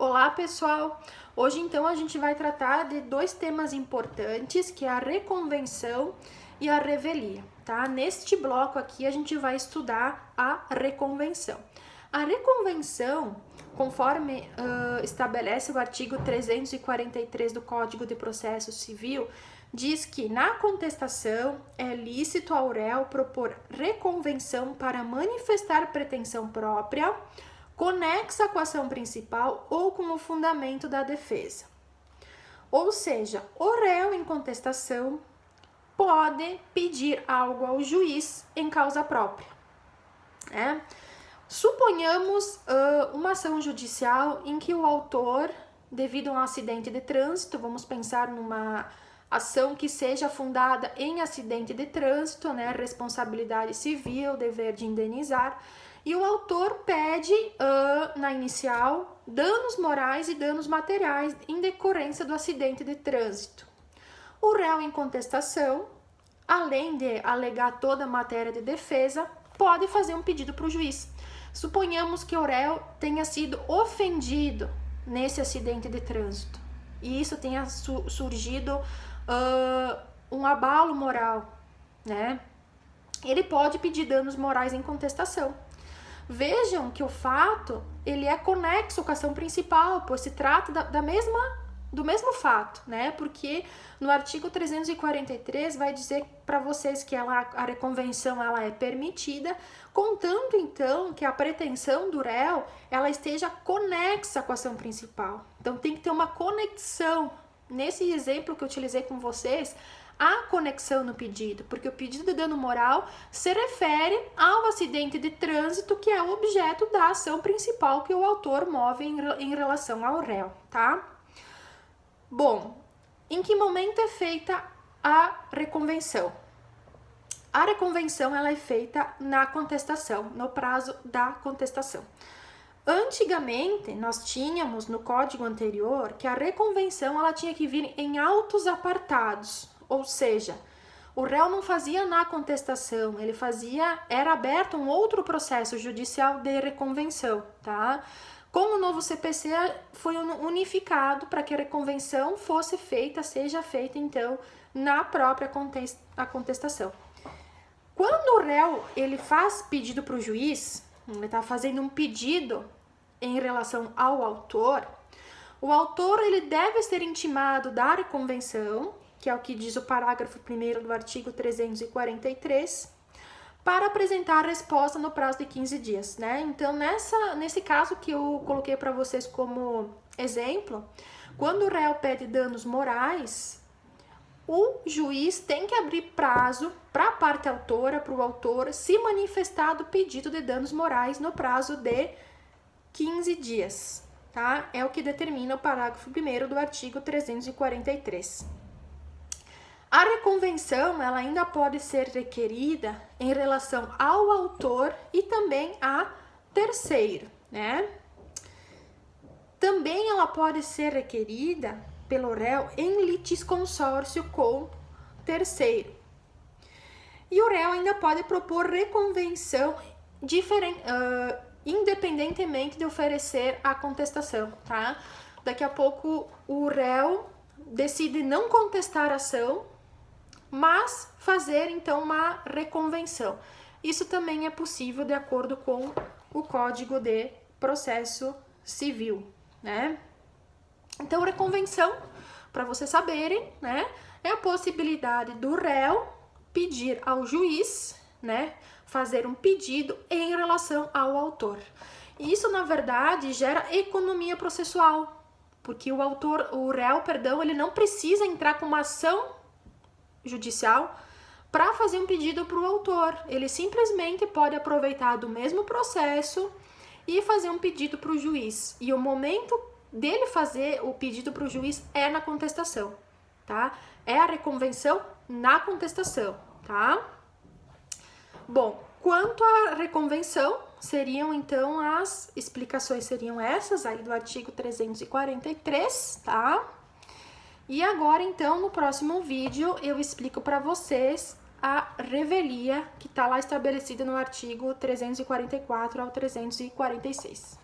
Olá, pessoal! Hoje, então, a gente vai tratar de dois temas importantes, que é a reconvenção e a revelia, tá? Neste bloco aqui, a gente vai estudar a reconvenção. A reconvenção, conforme estabelece o artigo 343 do Código de Processo Civil, diz que na contestação é lícito ao réu propor reconvenção para manifestar pretensão própria, conexa com a ação principal ou com o fundamento da defesa. Ou seja, o réu em contestação pode pedir algo ao juiz em causa própria. Suponhamos uma ação judicial em que o autor, devido a um acidente de trânsito, vamos pensar numa ação que seja fundada em acidente de trânsito, responsabilidade civil, dever de indenizar, e o autor pede, na inicial, danos morais e danos materiais em decorrência do acidente de trânsito. O réu em contestação, além de alegar toda a matéria de defesa, pode fazer um pedido para o juiz. Suponhamos que o réu tenha sido ofendido nesse acidente de trânsito e isso tenha surgido um abalo moral, Ele pode pedir danos morais em contestação. Vejam que o fato ele é conexo com a ação principal, pois se trata do mesmo fato, Porque no artigo 343 vai dizer para vocês que a reconvenção ela é permitida, contanto então que a pretensão do réu ela esteja conexa com a ação principal. Então tem que ter uma conexão. Nesse exemplo que eu utilizei com vocês, há conexão no pedido, porque o pedido de dano moral se refere ao acidente de trânsito que é objeto da ação principal que o autor move em relação ao réu, tá? Bom, em que momento é feita a reconvenção? A reconvenção ela é feita na contestação, no prazo da contestação. Antigamente, nós tínhamos no código anterior que a reconvenção ela tinha que vir em autos apartados, ou seja, o réu não fazia na contestação, era aberto um outro processo judicial de reconvenção, tá? Com o novo CPC foi unificado para que a reconvenção seja feita então na própria contestação. Quando o réu ele faz pedido para o juiz, ele está fazendo um pedido em relação ao autor, o autor ele deve ser intimado da reconvenção, que é o que diz o parágrafo 1º do artigo 343, para apresentar a resposta no prazo de 15 dias, Então, nesse caso que eu coloquei para vocês como exemplo, quando o réu pede danos morais, o juiz tem que abrir prazo para a parte autora, para o autor, se manifestar do pedido de danos morais no prazo de 15 dias, tá? É o que determina o parágrafo 1º do artigo 343. A reconvenção, ela ainda pode ser requerida em relação ao autor e também a terceiro, Também ela pode ser requerida pelo réu em litisconsórcio com terceiro. E o réu ainda pode propor reconvenção independentemente de oferecer a contestação, tá? Daqui a pouco o réu decide não contestar a ação, mas fazer então uma reconvenção. Isso também é possível de acordo com o Código de Processo Civil, Então, reconvenção, para vocês saberem, é a possibilidade do réu pedir ao juiz, fazer um pedido em relação ao autor. Isso, na verdade, gera economia processual, porque o réu, ele não precisa entrar com uma ação judicial para fazer um pedido para o autor. Ele simplesmente pode aproveitar do mesmo processo e fazer um pedido para o juiz. E o momento dele fazer o pedido para o juiz é na contestação, tá? É a reconvenção na contestação, tá? Bom, quanto à reconvenção, as explicações seriam essas aí do artigo 343, tá? E agora, então, no próximo vídeo, eu explico para vocês a revelia que está lá estabelecida no artigo 344 ao 346.